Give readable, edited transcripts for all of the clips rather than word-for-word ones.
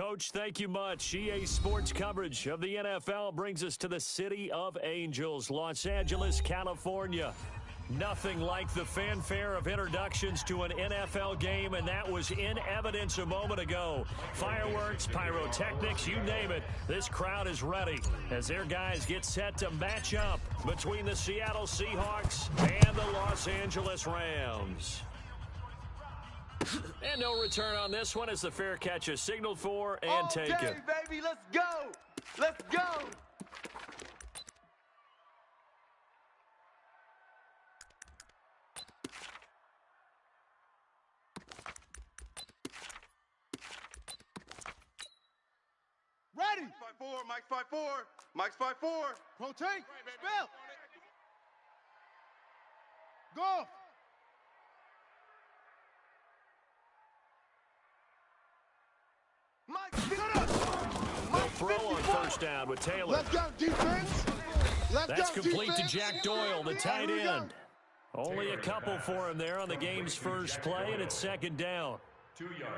Coach, thank you much. EA Sports coverage of the NFL brings us to the City of Angels, Los Angeles, California. Nothing like the fanfare of introductions to an NFL game, and that was in evidence a moment ago. Fireworks, pyrotechnics, you name it. This crowd is ready as their guys get set to match up between the Seattle Seahawks and the Los Angeles Rams. And no return on this one as the fair catch is signaled for and taken. Okay, baby, let's go. Let's go. Ready. Mike's 5-4. Mike's 5-4. Rotate. Spell. Go. Mike, get up. They'll throw on first down with Taylor. Let's go, defense. That's complete to Jack Doyle, the tight end. Only a couple for him there on the game's first play, and it's second down.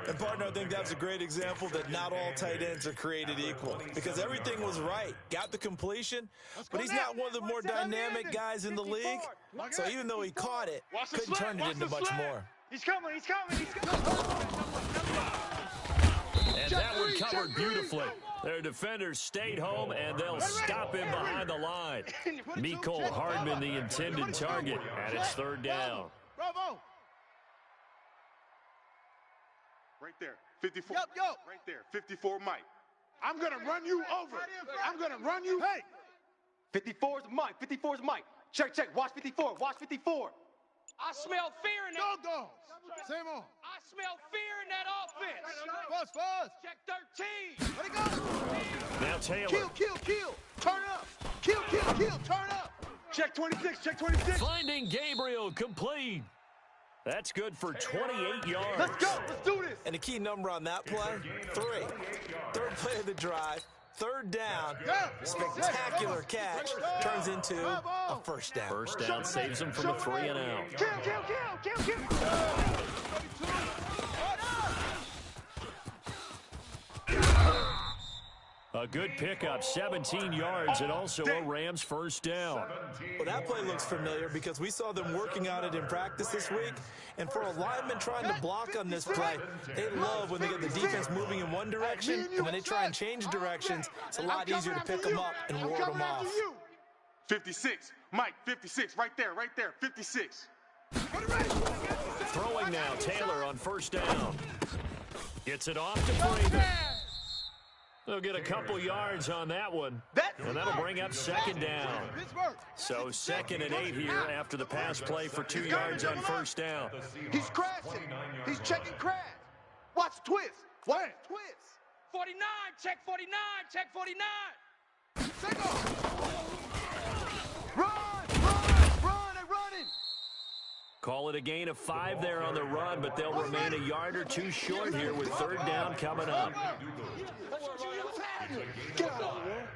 And, partner, I think that's a great example that not all tight ends are created equal because everything was right. Got the completion, but he's not one of the more dynamic guys in the league. So even though he caught it, couldn't turn it into much more. He's coming. He's coming. He's coming. And that one covered beautifully. Their defenders stayed home, and they'll stop him behind the line. Mecole Hardman, the intended target, and it's third down. Bravo. Right there, 54. Yo. Right there, 54 Mike. I'm going to run you over. I'm going to run you. Hey. 54 is Mike. 54 is Mike. Check. Watch 54. Watch 54. I smell fear in that. Go. Same on. I smell fear in that offense. Fuzz. Check 13. Let it go. Now Taylor. Kill. Turn up. Kill. Turn up. Check 26. Finding Gabriel complete. That's good for 28 yards. Let's go. Let's do this. And the key number on that play, 3. Third play of the drive, third down, spectacular catch, turns into a first down. First down saves him from a 3 and out. Kill. A good pickup, 17 yards, and also a Rams first down. Well, that play looks familiar because we saw them working on it in practice this week. And for a lineman trying to block on this play, they love when they get the defense moving in one direction, and when they try and change directions, it's a lot easier to pick them up and ward them off. 56. Mike, 56. Right there. 56. Throwing now, Taylor on first down. Gets it off to Freeman. They'll get a couple yards on that one, and that'll bring up second down. So 2nd and 8 here after the pass play for 2 yards on first down. He's crashing. He's checking crash. Watch twist. What? Twist. 49. Check 49. Check 49. Take off. Run. They're running. Call it a gain of 5 there on the run, but they'll remain a yard or two short here with third down coming up. Get out of here.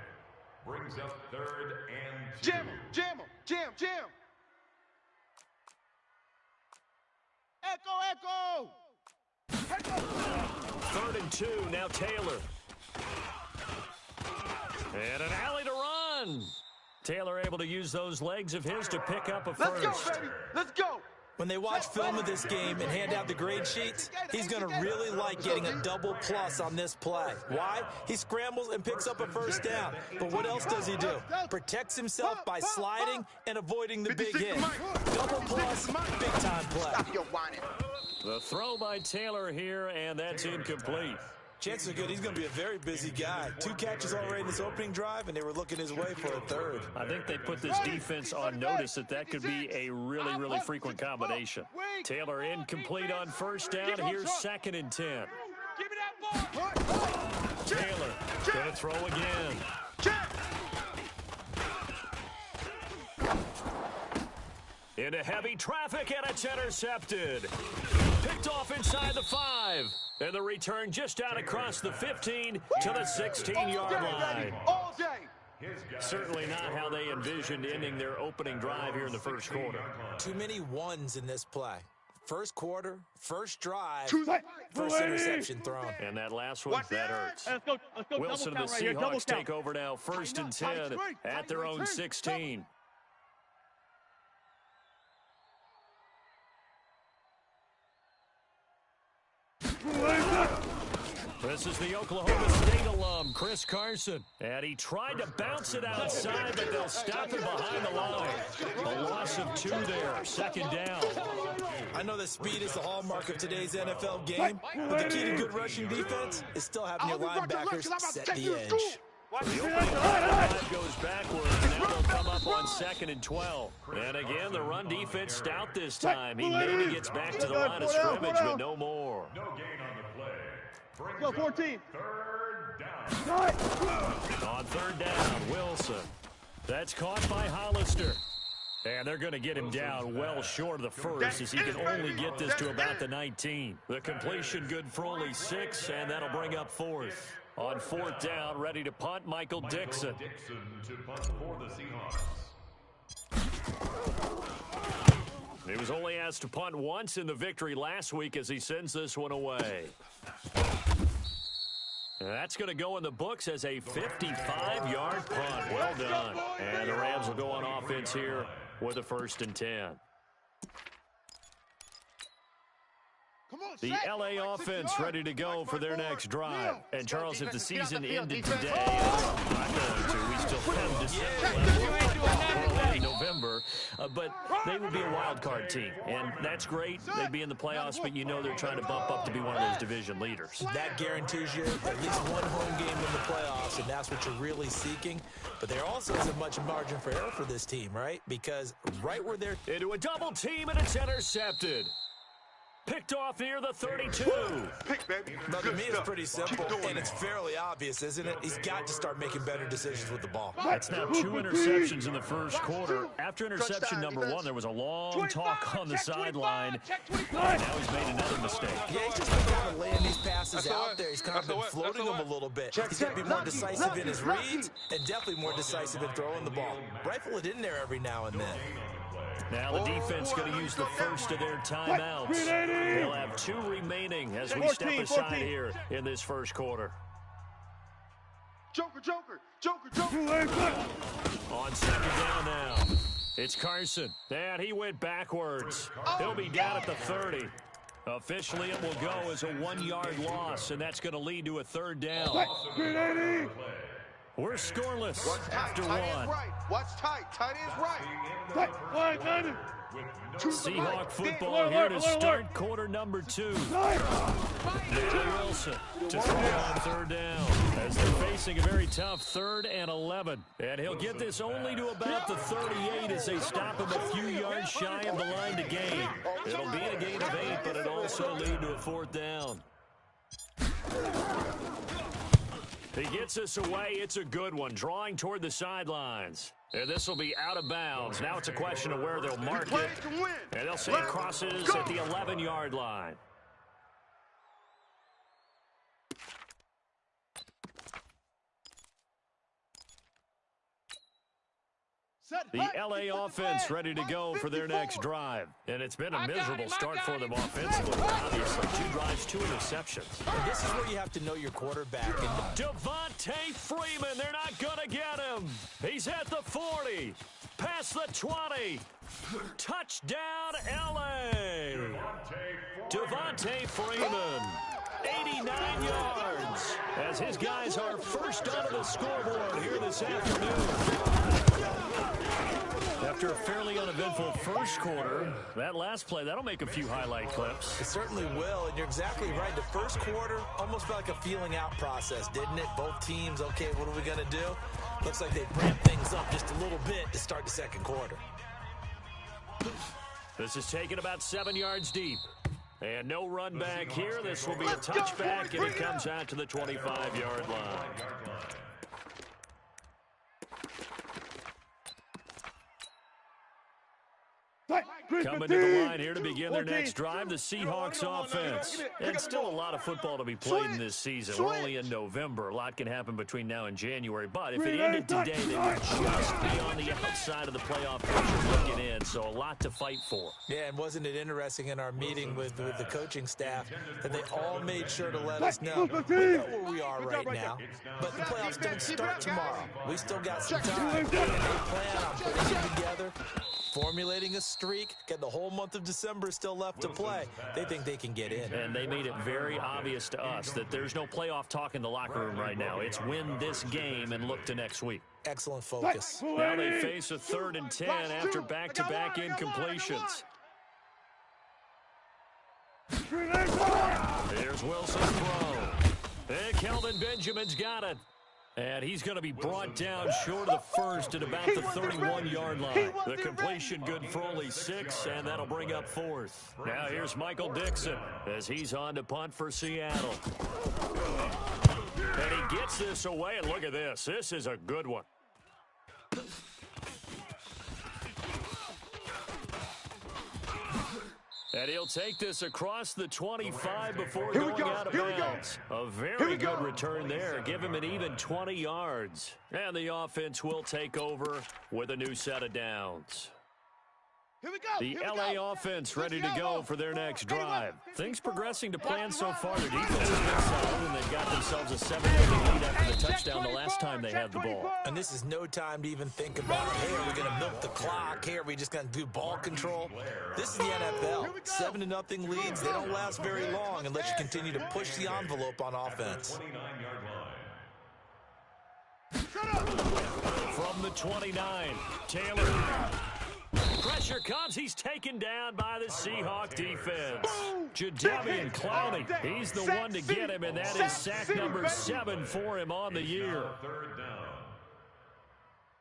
Brings up 3rd and 2. Jam. Echo. 3rd and 2, now Taylor. And an alley to run. Taylor able to use those legs of his to pick up a first. Let's go, baby. Let's go. When they watch film of this game and hand out the grade sheets, he's going to really like getting a double plus on this play. Why? He scrambles and picks up a first down. But what else does he do? Protects himself by sliding and avoiding the big hit. Double plus, big-time play. Stop your whining. The throw by Taylor here, and that's incomplete. Chances are good he's going to be a very busy guy. 2 catches already in this opening drive, and they were looking his way for a 3rd. I think they put this defense on notice that could be a really frequent combination. Taylor incomplete on first down. Here's 2nd and 10. Give me that ball. Taylor going to throw again. Into heavy traffic, and it's intercepted. Picked off inside the 5. And the return just out across the 15 to the 16-yard line. All day. Certainly not how they envisioned ending their opening drive here in the first quarter. Too many ones in this play. First quarter, first drive, first interception thrown. And that last one, that hurts. Wilson and the Seahawks take over now, 1st and 10 at their own 16. This is the Oklahoma State alum, Chris Carson. And he tried to bounce it outside, but they'll stop him behind the line. A loss of 2 there, 2nd down. I know that speed is the hallmark of today's NFL game, but the key to good rushing defense is still having your linebackers set the edge. The opening drive goes backwards. Now they'll come up on 2nd and 12. And again, the run defense stout this time. He maybe gets back to the line of scrimmage, but no more. No gain on the play. Go 14. 3rd down. On 3rd down, Wilson. That's caught by Hollister. And they're going to get him down well short of the first, as he can only get this to about the 19. The completion good for only 6, and that'll bring up 4th. On 4th down, ready to punt, Michael Dixon. Dixon to punt for the Seahawks. He was only asked to punt once in the victory last week as he sends this one away. And that's going to go in the books as a 55-yard punt. Well done. And the Rams will go on offense here with a 1st and 10. The LA offense ready to go for their next drive. And Charles, if the season ended today, not going to. We still have December, November, but they would be a wild card team, and that's great. They'd be in the playoffs, but you know they're trying to bump up to be one of those division leaders. That guarantees you at least one home game in the playoffs, and that's what you're really seeking. But there also isn't much margin for error for this team, right? Because right where they're into a double team, and it's intercepted. Picked off near the 32. Pick, baby. Now, to me, it's pretty simple, and it's fairly obvious, isn't it? He's got to start making better decisions with the ball. That's now 2 interceptions in the first quarter. After interception number 1, there was a long talk on the sideline. Now he's made another mistake. Yeah, he's just been kind of laying these passes out there. He's kind of been floating them a little bit. He's got to be more decisive in his reads and definitely more decisive in throwing the ball. Rifle it in there every now and then. Now the defense going to use the first of their timeouts. They'll have 2 remaining as we step aside here in this first quarter. Joker, Joker, Joker, Joker. On 2nd down now. It's Carson. And he went backwards. He'll be down at the 30. Officially, it will go as a 1-yard loss, and that's going to lead to a 3rd down. We're scoreless after 1. Watch tight. Tight ends right. Seahawk football here to start quarter number 2. Now Wilson to throw on 3rd down as they're facing a very tough 3rd and 11. And he'll get this only to about the 38 as they stop him a few yards shy of the line to gain. It'll be a gain of 8, but it'll also lead to a 4th down. He gets us away. It's a good one. Drawing toward the sidelines. And this will be out of bounds. Now it's a question of where they'll mark it. And they'll say it crosses at the 11-yard line. The LA offense ready to go for their next drive. And it's been a miserable start for them offensively. Obviously, 2 drives, 2 interceptions. And this is where you have to know your quarterback. Devontae Freeman, they're not going to get him. He's at the 40, past the 20. Touchdown, LA. Devontae Freeman, 89 yards, as his guys are first onto the scoreboard here this afternoon. After a fairly uneventful first quarter, that last play, that'll make a few highlight clips. It certainly will, and you're exactly right. The first quarter almost felt like a feeling out process, didn't it? Both teams, okay, what are we going to do? Looks like they ramped things up just a little bit to start the second quarter. This is taken about 7 yards deep. And no run back here. This will be a touchback, and it comes out to the 25-yard line. Coming to the line here to begin their next drive, the Seahawks offense. And still a lot of football to be played in this season. We're only in November. A lot can happen between now and January. But if it ended today, they would just be on the outside of the playoff picture looking in. So a lot to fight for. Yeah, and wasn't it interesting in our meeting with the coaching staff that they all made sure to let us know, we know where we are right now, but the playoffs don't start tomorrow. We still got some time. And they plan on putting it together, formulating a streak, getting the whole month of December still left to play. They think they can get in. And they made it very obvious to us that there's no playoff talk in the locker room right now. It's win this game and look to next week. Excellent focus. Now they face a 3rd and 10 after back-to-back incompletions. Here's Wilson's throw. And Kelvin Benjamin's got it. And he's going to be brought down short of the first at about the 31-yard line. The completion good for only 6, and that'll bring up 4th. Now here's Michael Dixon as he's on to punt for Seattle. And he gets this away, and look at this. This is a good one. And he'll take this across the 25 before going out of bounds. A very good return there. Give him an even 20 yards. And the offense will take over with a new set of downs. The LA offense ready to go for their next drive. Things progressing to plan so far. Their defense has been solid, and they've got themselves a 7-0 lead after the touchdown the last time they had the ball. And this is no time to even think about, hey, are we going to milk the clock? Hey, are we just going to do ball control? This is the NFL. 7-0 leads, they don't last very long unless you continue to push the envelope on offense. From the 29, Taylor. Pressure comes. He's taken down by the Seahawk defense. Jadeveon Clowney, he's the one to get him, and that is sack number 7 for him on the year.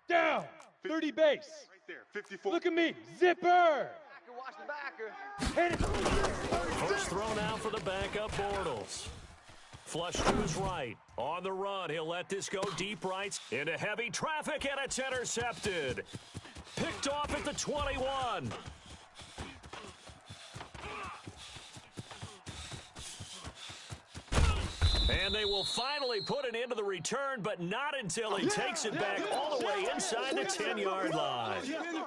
Down. 30 base. Right there, 54. Look at me. Zipper. Watch the backer. Hit it. First throw now for the backup Bortles. Flush to his right. On the run, he'll let this go deep right into heavy traffic, and it's intercepted. Picked off at the 21. And they will finally put an end to the return, but not until he takes it back all the way inside the 10-yard line.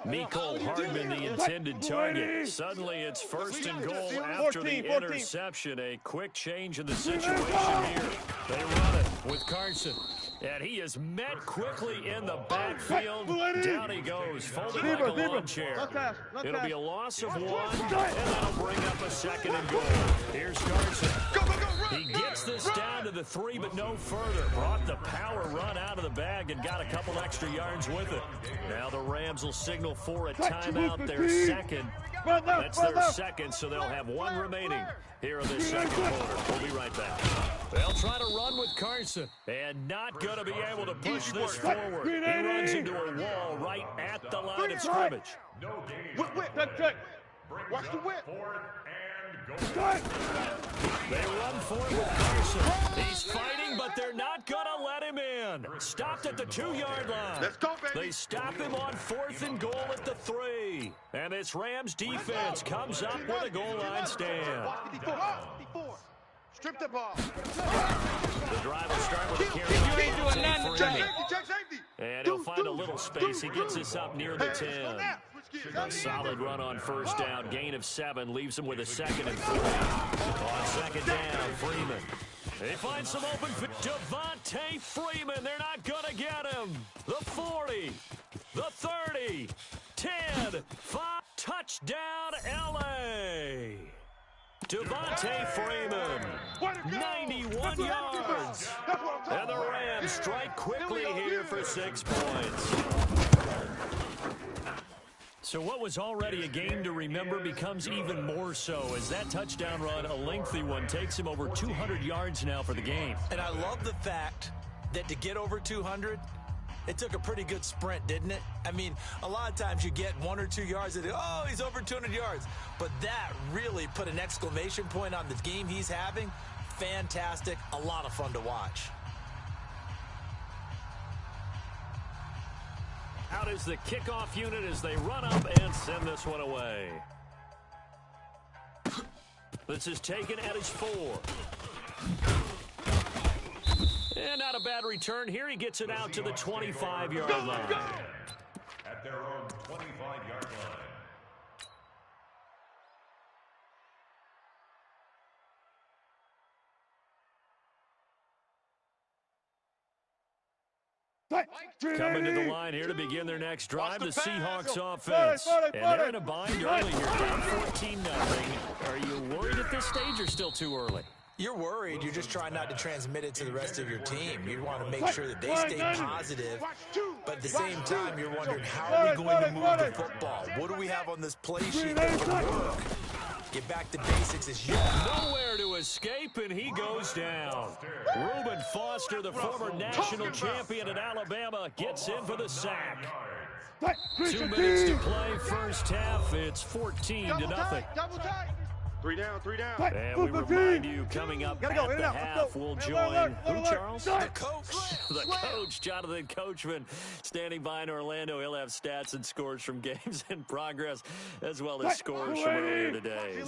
Mecole Hardman, the intended target. Suddenly it's 1st and goal after the interception. A quick change in the situation here. They run it with Carson. And he is met quickly in the backfield. Down he goes, folding like a lawn chair. It'll be a loss of 1, and that'll bring up a 2nd and goal. Here's Carson. He gets this down to the 3, but no further. Brought the power run out of the bag and got a couple extra yards with it. Now the Rams will signal for a timeout, their 2nd. That's their 2nd, so they'll have 1 remaining here in this 2nd quarter. We'll be right back. They'll try to run with Carson, and not going to be able to push this forward. He runs into a wall right at the line of scrimmage. Whip. Watch the whip. They run forward with Carson. He's fighting, but they're not going to let him in. Stopped at the 2-yard line. Let's go, baby. They stop him on 4th and goal at the 3. And this Rams defense comes up with a goal line stand. Watch 54. Strip the ball. The drive will start with a carry on Check safety. and he'll find a little space. He gets this up near the 10. A solid run on 1st down. Gain of 7 leaves him with a 2nd and 3. On 2nd down, Freeman. They find some open. Devontae Freeman. They're not going to get him. The 40. The 30. 10. 5. Touchdown, L.A. Devontae Freeman, 91 yards. And the Rams strike quickly here for 6 points. So what was already a game to remember becomes even more so as that touchdown run, a lengthy one, takes him over 200 yards now for the game. And I love the fact that to get over 200, it took a pretty good sprint, didn't it? I mean, a lot of times you get 1 or 2 yards and, oh, he's over 200 yards. But that really put an exclamation point on the game he's having. Fantastic. A lot of fun to watch. Out is the kickoff unit as they run up and send this one away. This is taken at his 4. And not a bad return here. He gets it out to the 25-yard line. At their own 25-yard line. Coming to the line here to begin their next drive, the Seahawks offense. And they're in a bind early here, down 14-0. Are you worried at this stage or still too early? You're worried. You're just trying not to transmit it to the rest of your team. You want to make sure that they stay positive, but at the same time, you're wondering, how are we going to move the football? What do we have on this play sheet that can work? Get back to basics as usual. Nowhere to escape, and he goes down. Reuben Foster, the former national champion at Alabama, gets in for the sack. 2 minutes to play first half. It's 14-0. Double tight. 3 down, 3 down. And we remind you, coming up at the half, we'll join who, Charles? The coach. The coach, Jonathan Coachman, standing by in Orlando. He'll have stats and scores from games in progress, as well as scores from earlier today.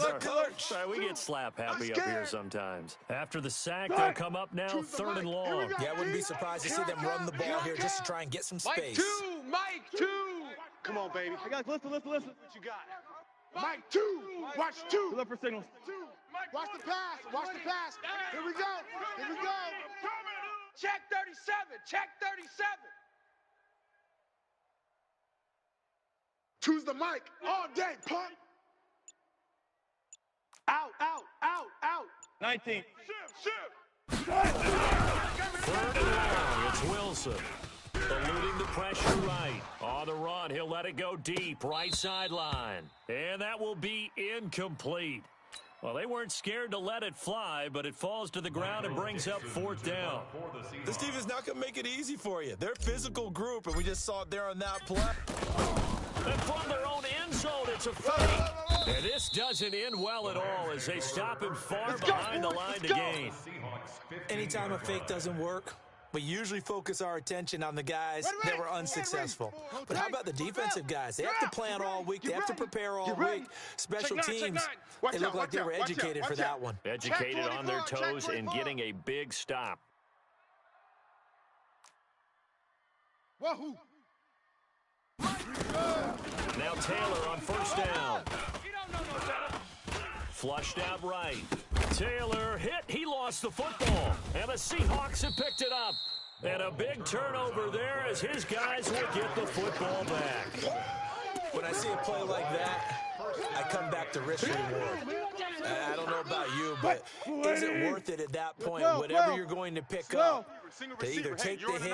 Sorry, we get slap happy up here sometimes. After the sack, they'll come up now, 3rd and long. Yeah, I wouldn't be surprised to see them run the ball here just to try and get some space. Mike 2. Come on, baby. I got listen. What you got? Mike 2. Watch 2. Look for signals. Watch the pass. Watch the pass. Here we go. Here we go. Check 37. Check 37. Choose the mic all day, punk. Out, out, out, out. 19. Shift. 3rd and long. It's Wilson. Eluding the pressure right. On the run, he'll let it go deep, right sideline. And that will be incomplete. Well, they weren't scared to let it fly, but it falls to the ground and brings up 4th down. This team is not going to make it easy for you. They're a physical group, and we just saw it there on that play. And from their own end zone, it's a fake. And this doesn't end well at all as they stop him far behind the line to gain. Anytime a fake doesn't work, we usually focus our attention on the guys that were unsuccessful. But how about the defensive guys? They have to plan all week. They have to prepare all week. Special teams, they look like they were educated for that one. Educated on their toes and getting a big stop. Wahoo! Now Taylor on 1st down. Flushed out right. Taylor hit. He lost the football. And the Seahawks have picked it up. And a big turnover there as his guys will get the football back. When I see a play like that, I come back to risk reward. I don't know about you, but is it worth it at that point, whatever you're going to pick up, to either take the hit,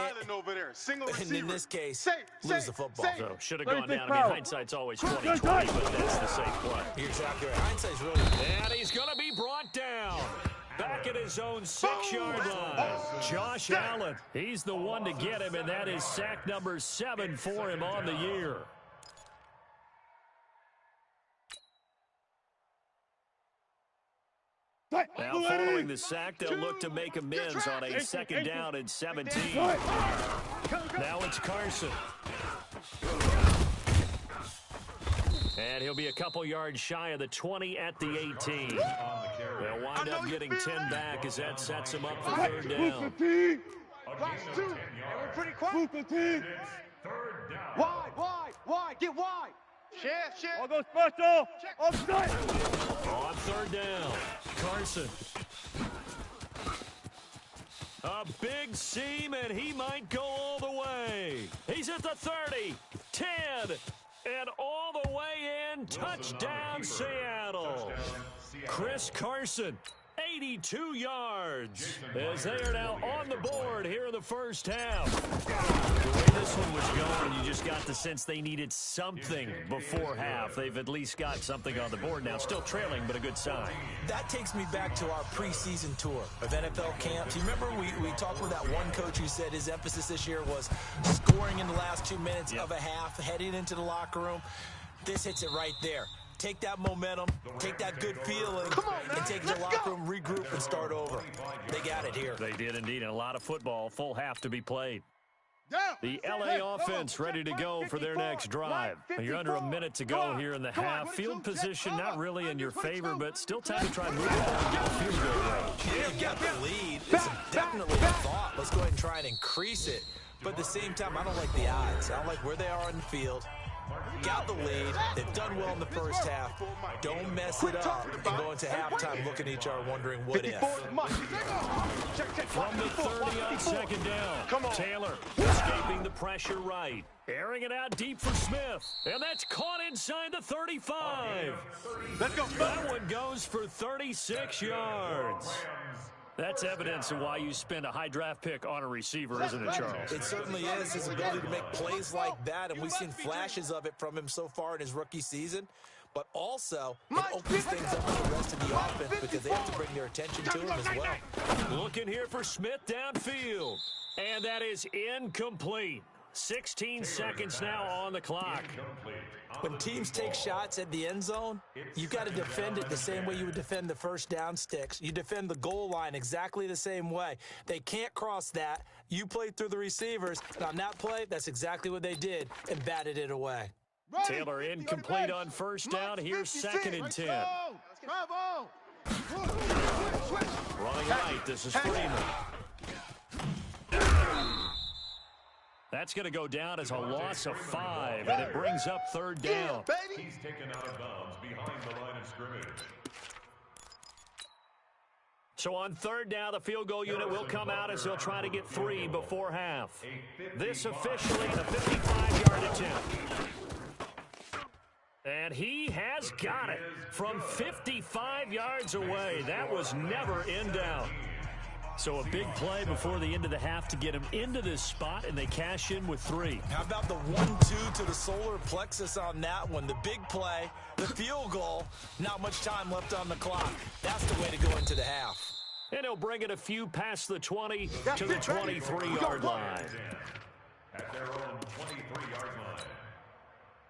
and in this case, lose the football? So should have gone down. I mean, hindsight's always 20/20, but that's the safe play. You're exactly right. Hindsight's really... And he's going to be brought down. Back at his own 6-yard line. Josh Allen, he's the one to get him, and that is sack number 7 for him on the year. Now, following the sack, they'll look to make amends on a 2nd down and 17. Now it's Carson. And he'll be a couple yards shy of the 20 at the 18. They'll wind up getting 10 back as that sets him up for 3rd down. Watch 2. And we're pretty quiet. 3rd down. Wide. Get wide. Shift. I'll go special. Offside. On 3rd down, Carson. A big seam, and he might go all the way. He's at the 30, 10, and all the way in. Touchdown, Seattle. Chris Carson, 82 yards, as they are now on the board here in the first half. The way this one was going, you just got the sense they needed something before half. They've at least got something on the board now. Still trailing, but a good sign. That takes me back to our preseason tour of NFL camps. You remember we talked with that one coach who said his emphasis this year was scoring in the last 2 minutes of a half, heading into the locker room. This hits it right there. Take that momentum, take that good feeling, and take it to the locker room, regroup, and start over. They got it here. They did indeed, and a lot of football, full half to be played. The LA offense ready to go for their next drive. You're under a minute to go here in the half. Field position not really in your favor, but still time to try and move the ball and get a field goal range. Yeah, you got the lead. It's definitely a thought. Let's go ahead and try and increase it. But at the same time, I don't like the odds. I don't like where they are on the field. Got the lead. They've done well in the first half. Don't mess it up and go into halftime looking at each other wondering what if. From the 30 on second down. Taylor escaping the pressure right. Airing it out deep for Smith. And that's caught inside the 35. Let's go. That one goes for 36 yards. That's evidence of why you spend a high draft pick on a receiver, isn't it, Charles? It certainly is. His ability to make plays like that, and we've seen flashes of it from him so far in his rookie season. But also, it opens things up for the rest of the offense because they have to bring their attention to him as well. Looking here for Smith downfield. And that is incomplete. 16 seconds now on the clock. When teams take shots at the end zone, you got to defend it the same way you would defend the first down sticks. You defend the goal line exactly the same way. They can't cross that. You played through the receivers, and on that play, that's exactly what they did and batted it away. Taylor incomplete on first down. Here's 2nd and 10. Running right, this is Freeman. That's going to go down as a loss of 5, and it brings up 3rd down. He's taken out of bounds behind the line of scrimmage. So on 3rd down, the field goal unit will come out as they'll try to get 3 before half. This officially a 55-yard attempt. And he has got it from 55 yards away. That was never in doubt. So a big play before the end of the half to get him into this spot, and they cash in with 3. How about the 1-2 to the solar plexus on that one? The big play, the field goal, not much time left on the clock. That's the way to go into the half. And he'll bring it a few past the 20 to the 23-yard line. At their own 23-yard line.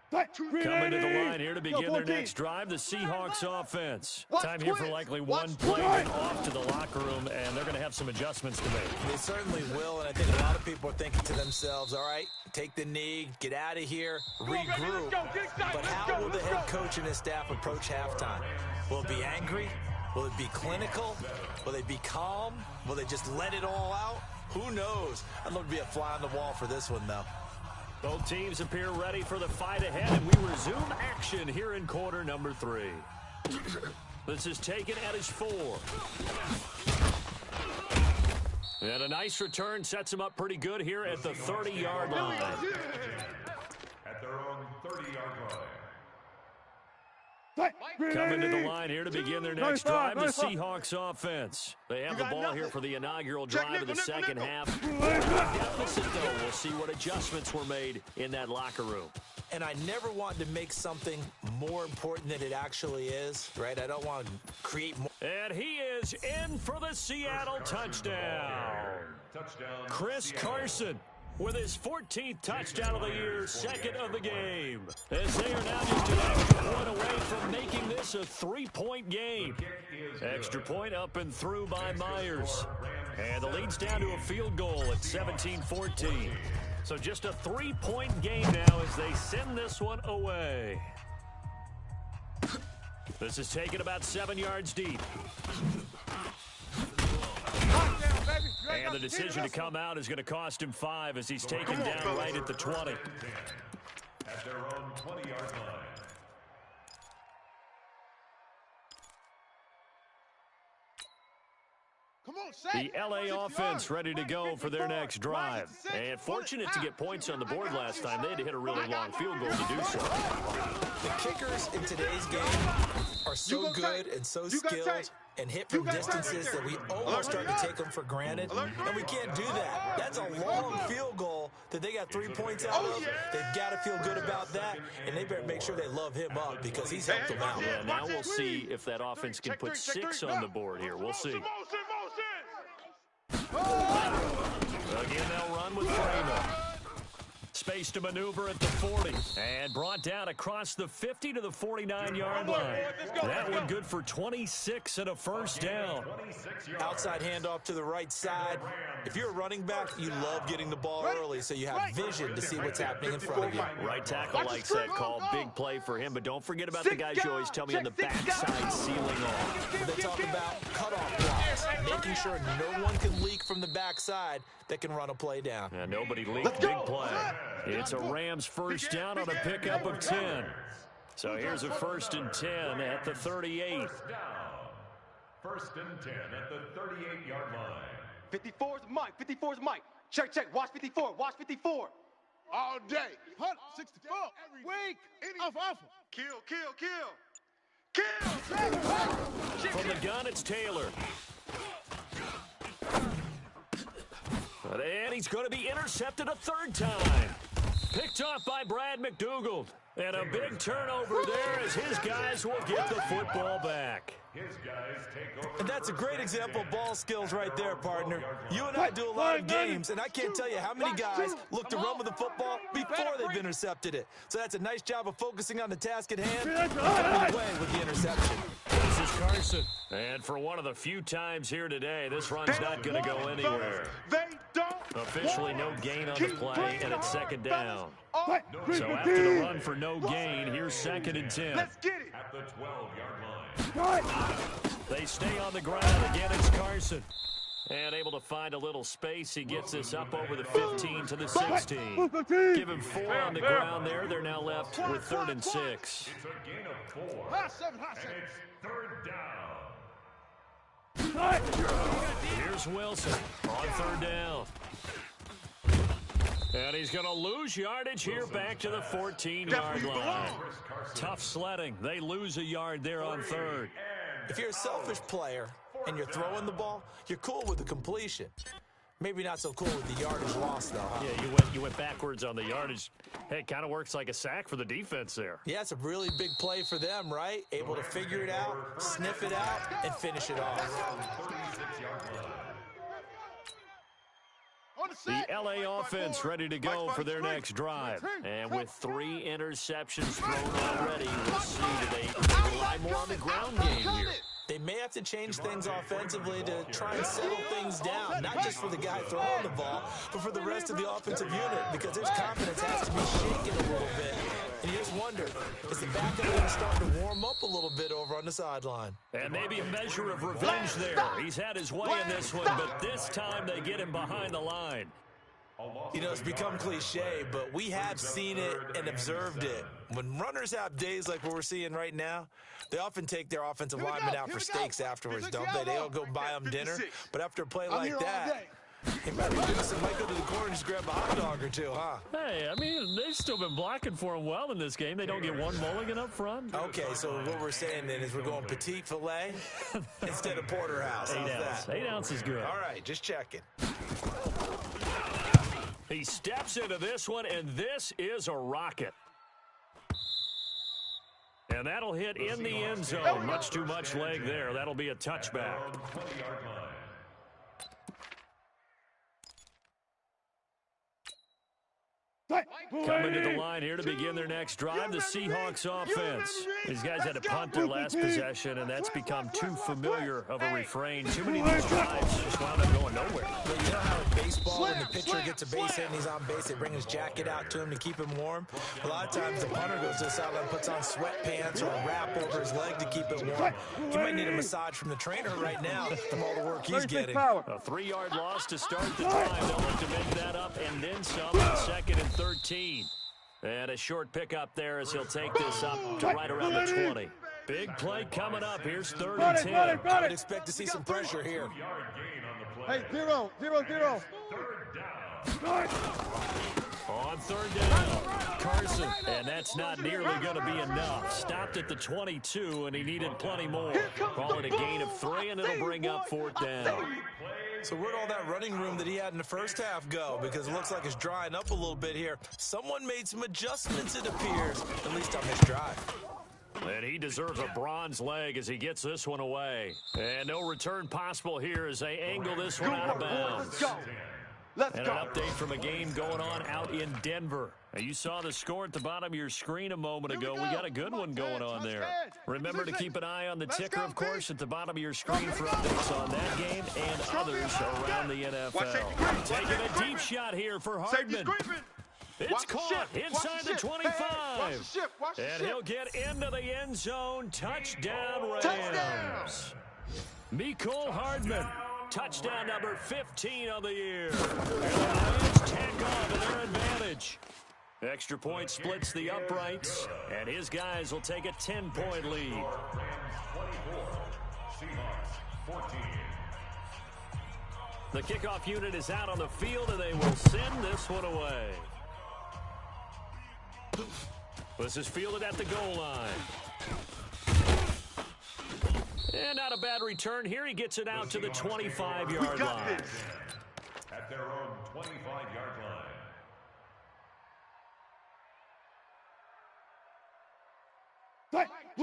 Coming to the line here to begin their next drive, the Seahawks offense. Time here for likely one play and off to the locker room, and they're going to have some adjustments to make. They certainly will, and I think a lot of people are thinking to themselves, all right, take the knee, get out of here, regroup. But how will the head coach and his staff approach halftime? Will it be angry? Will it be clinical? Will they be calm? Will they just let it all out? Who knows? I'd love to be a fly on the wall for this one, though. Both teams appear ready for the fight ahead, and we resume action here in quarter number 3. This is taken at his 4. And a nice return sets him up pretty good here at the 30-yard line. At their own 30-yard line. Coming to the line here to begin their next drive, the Seahawks offense. They have the ball here for the inaugural drive of the second half. Deficit, though. We'll see what adjustments were made in that locker room. And I never wanted to make something more important than it actually is, right? I don't want to create more. And he is in for the Seattle touchdown. Chris Carson with his 14th touchdown of the year, 2nd of the game. As they are now just an extra point away from making this a 3-point game. Extra point up and through by Myers. And the lead's down to a field goal at 17-14. So just a 3-point game now as they send this one away. This is taken about 7 yards deep. And the decision to come out is going to cost him 5 as he's taken down right at the 20. At their own 20-yard line. The LA offense ready to go for their next drive. And fortunate to get points on the board last time. They had to hit a really long field goal to do so. The kickers in today's game are so good and so skilled and hit from distances that we almost start to take them for granted. And we can't do that. That's a long field goal that they got 3 points out of. They've got to feel good about that, and they better make sure they love him up because he's helped them out. Yeah, now we'll see if that offense can put 6 on the board here. We'll see. Again, they'll run with Freeman. space to maneuver at the 40. And brought down across the 50 to the 49-yard line. That one good for 26 and a first down. Outside handoff to the right side. If you're a running back, you love getting the ball early so you have vision to see what's happening in front of you. Right tackle likes that call. Big play for him, but don't forget about the guys you always tell me on the backside sealing off. They talk about cutoff blocks, making sure no one can leak from the backside that can run a play down. And nobody leaked. Big play. It's a Rams first down on a pickup of 10. So here's a 1st and 10 at the 38. First and 10 at the 38-yard line. 54 is Mike. 54 is Mike. Check, check. Watch 54. Watch 54. All day. 64. Weak. Off. Kill, kill, kill. Kill. From the gun, it's Taylor. And he's going to be intercepted a 3rd time. Picked off by Brad McDougald. And a big turnover there as his guys will get the football back. His guys take over. And that's a great example of ball skills right there, partner. You and I do a lot of games, and I can't tell you how many guys look to run with the football before they've intercepted it. So that's a nice job of focusing on the task at hand and getting away with the interception. This is Carson. And for one of the few times here today, this run's not going to go anywhere. They don't. Officially no gain on the play, and it's 2nd down. So after the run for no gain, here's 2nd and 10. Let's get it. At the 12-yard line. They stay on the ground. Again, it's Carson. And able to find a little space. He gets this up over the 15 to the 16. Give him 4 on the ground there. They're now left with 3rd and 6. It's a gain of 4. High 7. And it's 3rd down. Here's Wilson on 3rd down. And he's going to lose yardage here back to the 14-yard line. Tough sledding. They lose a yard there on 3rd. If you're a selfish player and you're throwing the ball, you're cool with the completion. Maybe not so cool with the yardage loss, though, huh? Yeah, you went backwards on the yardage. Hey, it kind of works like a sack for the defense there. Yeah, it's a really big play for them, right? Able to figure it out, sniff it out, and finish it off. The LA offense ready to go for their next drive. And with 3 interceptions thrown already, we'll see do they rely more on the ground game here. They may have to change things offensively to try and settle things down, not just for the guy throwing the ball, but for the rest of the offensive unit, because their confidence has to be shaken a little bit. And you just wonder, is the backup going to start to warm up a little bit over on the sideline? And maybe a measure of revenge there. He's had his way in this one, but this time they get him behind the line. You know, it's become cliche, but we have seen it and observed it. When runners have days like what we're seeing right now, they often take their offensive linemen out for steaks afterwards, don't they? They all go buy them dinner. But after a play like that, they might go to the corner and just grab a hot dog or two, huh? Hey, I mean, they've still been blocking for him well in this game. They don't get one mulligan up front. Okay, so what we're saying then is we're going petite filet instead of porterhouse. 8 ounce. 8 ounce is good. All right, just checking. He steps into this one, and this is a rocket. And that'll hit in the end zone. Much too much leg there. That'll be a touchback. Coming to the line here to begin their next drive, the Seahawks offense. These guys had to punt their last possession, and that's become too familiar of a refrain. Too many of these drives just wound up going nowhere. But you know how in baseball, when the pitcher gets a base hit and he's on base, they bring his jacket out to him to keep him warm? A lot of times the punter goes to the sideline and puts on sweatpants or a wrap over his leg to keep it warm. He might need a massage from the trainer right now from all the work he's getting. A 3-yard loss to start the drive. They'll look to make that up and then some on 2nd and 13. And a short pickup there as he'll take this up to right around the 20. Big play coming up. Here's 3rd and 10. I would expect to see some pressure here. Hey, 0, 0, 0. On 3rd down, Carson. And that's not nearly going to be enough. Stopped at the 22, and he needed plenty more. Call it a gain of 3, and it'll bring up 4th down. So where'd all that running room that he had in the first half go? Because it looks like it's drying up a little bit here. Someone made some adjustments, it appears, at least on this drive. And he deserves a bronze leg as he gets this one away. And no return possible here as they angle this one out of bounds. Let's And go. an update from a game going on out in Denver. Now, you saw the score at the bottom of your screen a moment ago. We got a good one going on there. Remember to keep an eye on the ticker, of course, at the bottom of your screen for updates on that game and others around the NFL. Taking a deep shot here for Hardman. It's caught inside the 25. And he'll get into the end zone. Touchdown, Rams. Mecole Hardman. Touchdown number 15 on the year. And the Rams tack on to their advantage. Extra point splits the uprights, and his guys will take a 10-point lead. Rams 24, Seahawks 14. The kickoff unit is out on the field, and they will send this one away. This is fielded at the goal line. And not a bad return here. He gets it out to the 25-yard line. At their own 25-yard line.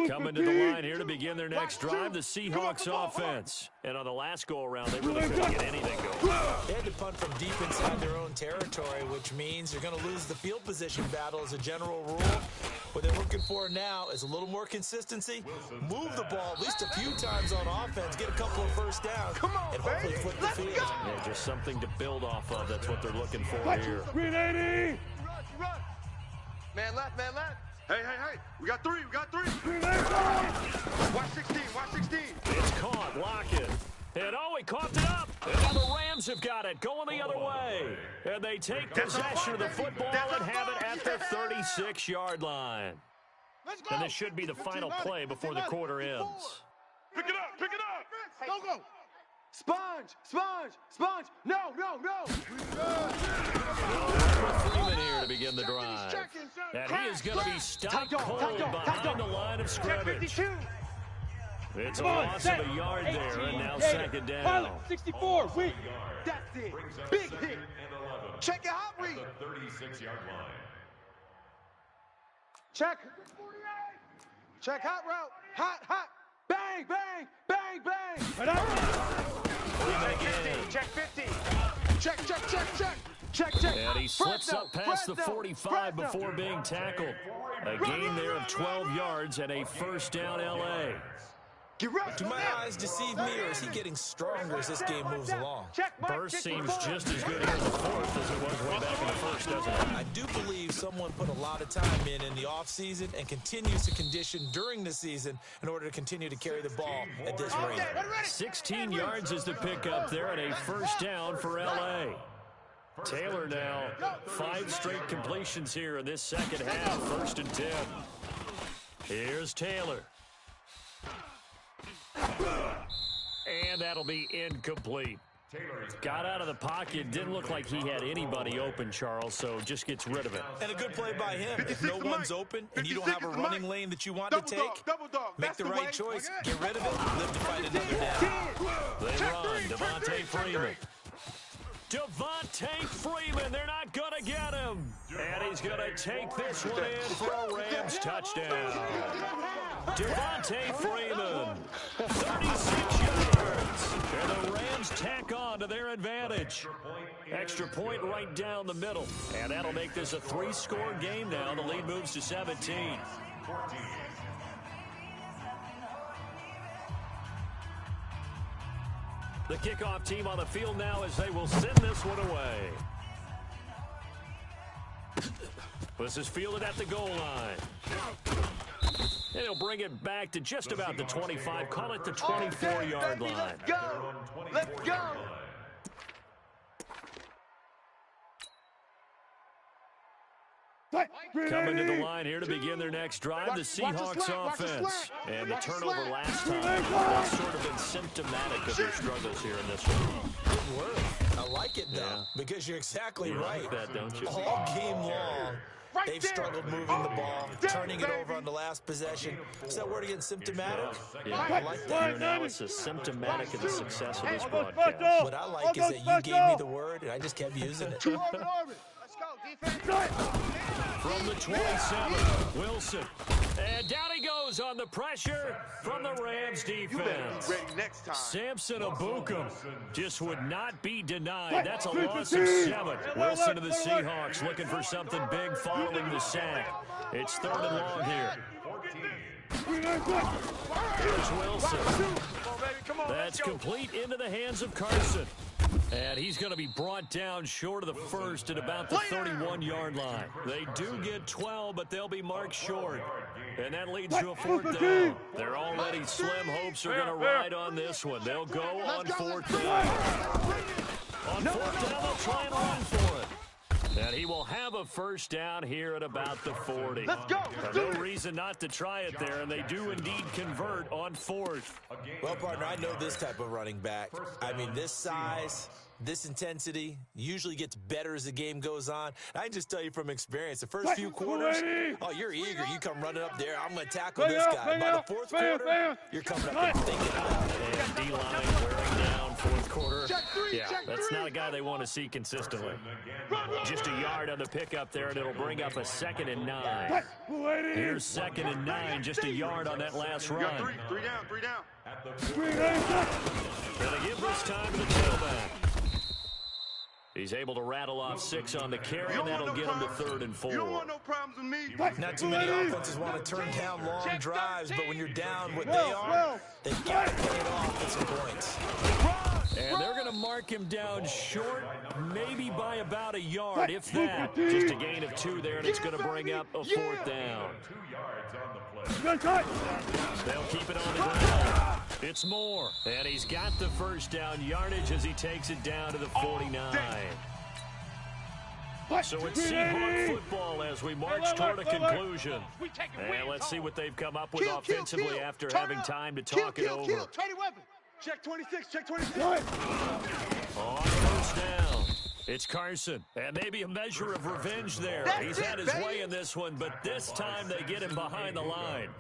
Coming to the line here to begin their next drive, the Seahawks offense. And on the last go-around, they really couldn't get anything going. They had to punt from deep inside their own territory, which means you're going to lose the field position battle as a general rule. What they're looking for now is a little more consistency, move the ball at least a few times on offense, get a couple of first downs, and hopefully flip the field. Yeah, just something to build off of. That's what they're looking for here. 380. Man left, man left. Hey, hey, hey. We got three. Watch 16, watch 16. It's caught. Lockett. And oh, he coughed it up. And now the Rams have got it. Going the other way. And they take possession of the football and have it at the 36-yard line. And this should be the final play before the quarter ends. Pick it up. Go. Sponge. No. Freeman here to begin the drive. And he is going to be stopped cold behind the line of scrimmage. It's a loss of a yard there, and now second down. 64. Weak. That's it. Big hit. Check it out, read. The 36-yard line. Check hot route. Hot. Bang. Freeman again. Check 50. Check. And he slips up past the 45 before being tackled. A gain there of 12 yards and a first down L.A. Do my eyes deceive me, or is he getting stronger as this game moves along? Burst seems just as good here in the fourth as it was way back in the first, doesn't it? I do believe someone put a lot of time in the offseason and continues to condition during the season in order to continue to carry the ball at this rate. 16 yards is the pickup there and a first down for L.A. Taylor now, 5 straight completions here in this second half, 1st and 10. Here's Taylor. And that'll be incomplete. Got out of the pocket. Didn't look like he had anybody open, Charles, so just gets rid of it. And a good play by him. If no one's open and you don't have a running lane that you want to take, make the right choice, get rid of it, live to fight another down. They run, Devontae Freeman. Devontae Freeman, they're not going to get him. And he's going to take this one in for a Rams touchdown. Devontae Freeman, 36 yards. And the Rams tack on to their advantage. Extra point right down the middle. And that'll make this a 3-score game now. The lead moves to 17. The kickoff team on the field now as they will send this one away. This is fielded at the goal line. And he'll bring it back to just about the 25. Call it the 24-yard line. Let's go. Coming to the line here to begin their next drive, the Seahawks offense. And the turnover last time has sort of been symptomatic of their struggles here in this one. Good word. I like it, though, because you're exactly right. Like that, don't you? All game long, they've struggled moving the ball, turning it over on the last possession. Is that word again, symptomatic? Yeah, I like that. your analysis symptomatic of the success of this broadcast. What I like is that you gave me the word, and I just kept using it. Let's go, defense. From the 27, Wilson. And down he goes on the pressure from the Rams You better defense. be ready next time. Samson Abukum just would not be denied. That's a loss of 7. Wilson to the Seahawks looking for something big following the sack. It's 3rd and long here. Here's Wilson. That's complete into the hands of Carson. And he's going to be brought down short of the first at about the 31-yard line. They do get 12, but they'll be marked short. And that leads to a 4th down. Their already slim hopes are going to ride on this one. They'll go on 4th down. On 4th down, they'll try and run for it. And he will have a 1st down here at about the 40. Let's go. No reason not to try it there, and they do indeed convert on 4th. Well, partner, I know this type of running back. I mean, this size, this intensity usually gets better as the game goes on. I can just tell you from experience, the first few quarters, oh, you're eager. You come running up there. I'm going to tackle this guy. By the 4th quarter, you're coming up and thinking about it. And D-line wearing down 4th quarter. Yeah, that's not a guy they want to see consistently. Just a yard on the pickup there, and it'll bring up a 2nd and 9. Here's 2nd and 9, just a yard on that last run. Three down. Gonna give this time to the tailback. He's able to rattle off 6 on the carry, and that'll get him to 3rd and 4. You don't want no problems with me. Not too many offenses want to turn down long drives, but when you're down what they are, they've got to pay it off with some points. And they're going to mark him down short, maybe by about a yard, if that. Just a gain of 2 there, and it's going to bring up a 4th down. 2 yards on the play. They'll keep it on the ground. It's Moore, and he's got the 1st down yardage as he takes it down to the 49. So it's Seahawks football as we march toward a conclusion. And let's see what they've come up with offensively after having time to talk it over. Check 26, check 26. On 1st down, it's Carson. And maybe a measure of revenge there. He's had his way in this one, but this time they get him behind the line.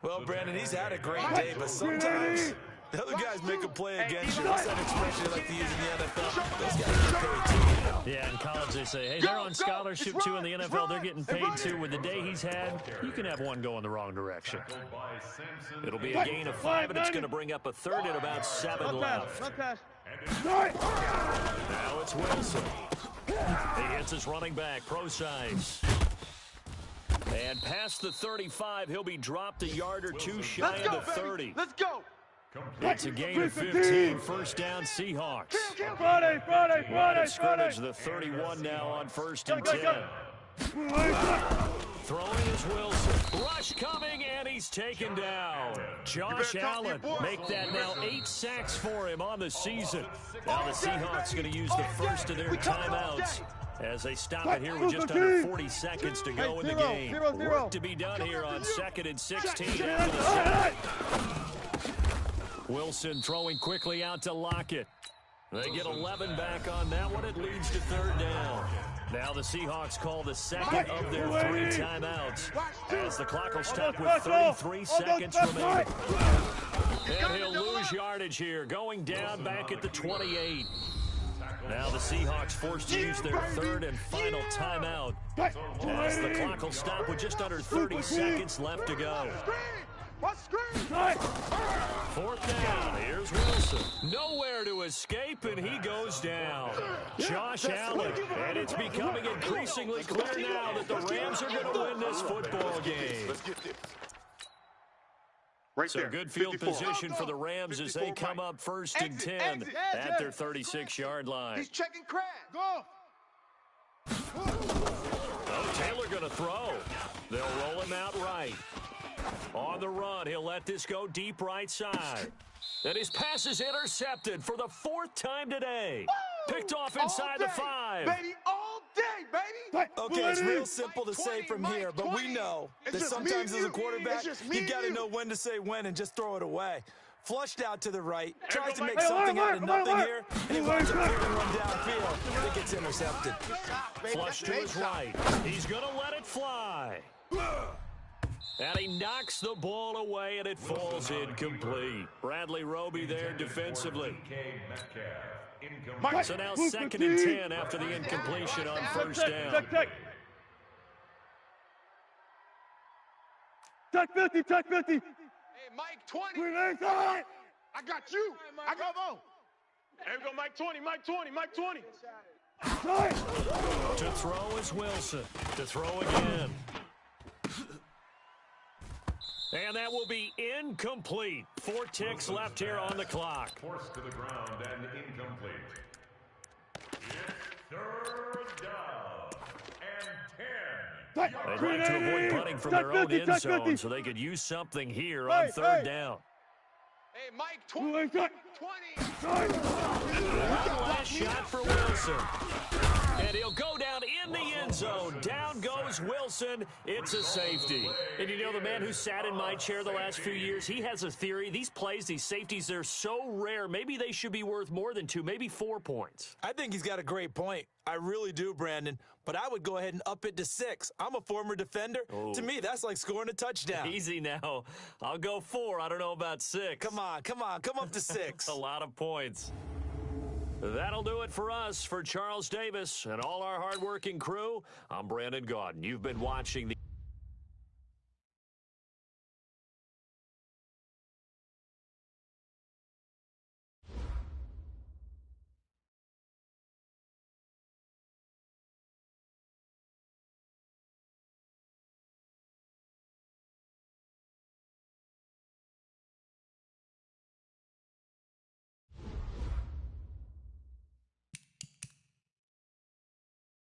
Well, Brandon, he's had a great day, but sometimes the other guys make a play against you. What's that expression they like to use in the NFL? Those guys get paid too. Yeah, in college they say, hey, they're on scholarship too. In the NFL, they're getting paid too. With the day he's had, you can have one go in the wrong direction. It'll be a gain of 5, and it's going to bring up a 3rd at about 7 left. Now it's Wilson. He hits his running back, pro size. And past the 35, he'll be dropped a yard or 2 shy of the 30. Let's go. It's a gain of 15, 1st down Seahawks. Friday. Scrimmage the 31 now on 1st and 10. Throwing is Wilson. Rush coming, and he's taken down. Josh Allen make that now 8 sacks for him on the season. Now the Seahawks going to use the first of their timeouts as they stop it here with just under 40 seconds to go in the game. Work to be done here on 2nd and 16 after the sack. Wilson throwing quickly out to Lockett. They get 11 back on that one. It leads to 3rd down. Now the Seahawks call the 2nd of their 3 timeouts as the clock will stop with 33 seconds remaining. And he'll lose yardage here, going down back at the 28. Now the Seahawks forced to use their 3rd and final timeout as the clock will stop with just under 30 seconds left to go. 4th down, here's Wilson. Nowhere to escape, and he goes down. Josh Allen, and it's becoming increasingly clear now that the Rams are going to win this football game. So good field position for the Rams as they come up 1st and 10 at their 36-yard line. He's checking crabs. Go. Oh, Taylor going to throw. They'll roll him out right. On the run, he'll let this go deep right side. And his pass is intercepted for the 4th time today. Picked off inside the 5. Baby, all day, baby. Okay, it's real simple to say from here, but we know that sometimes as a quarterback, you got to know when to say when and just throw it away. Flushed out to the right, tries to make something out of nothing here, and he winds up picking one downfield that gets intercepted. Flush to his right. He's going to let it fly. And he knocks the ball away, and it falls incomplete. Bradley Roby there defensively. So now 2nd and 10 after the incompletion on 1st down. Check 50, check 50. Hey, Mike, 20. Release it. I got you. I got on. Here we go, Mike 20, Mike 20, Mike 20. To throw is Wilson. To throw again. And that will be incomplete. 4 ticks left here on the clock. Forced to the ground and incomplete. It's third down and 10. They'd like to avoid punting from their own end zone so they could use something here on third down. Hey, Mike, 20. 20. One last shot for Wilson. And he'll go down in the end zone. Down goes Wilson. It's a safety. And you know, the man who sat in my chair the last few years, he has a theory. These plays, these safeties, they're so rare. Maybe they should be worth more than 2, maybe 4 points. I think he's got a great point. I really do, Brandon. But I would go ahead and up it to 6. I'm a former defender. To me, that's like scoring a touchdown. Easy now. I'll go 4. I don't know about 6. Come on. Come up to 6. A lot of points. That'll do it for us. For Charles Davis and all our hardworking crew, I'm Brandon Gaudin. You've been watching the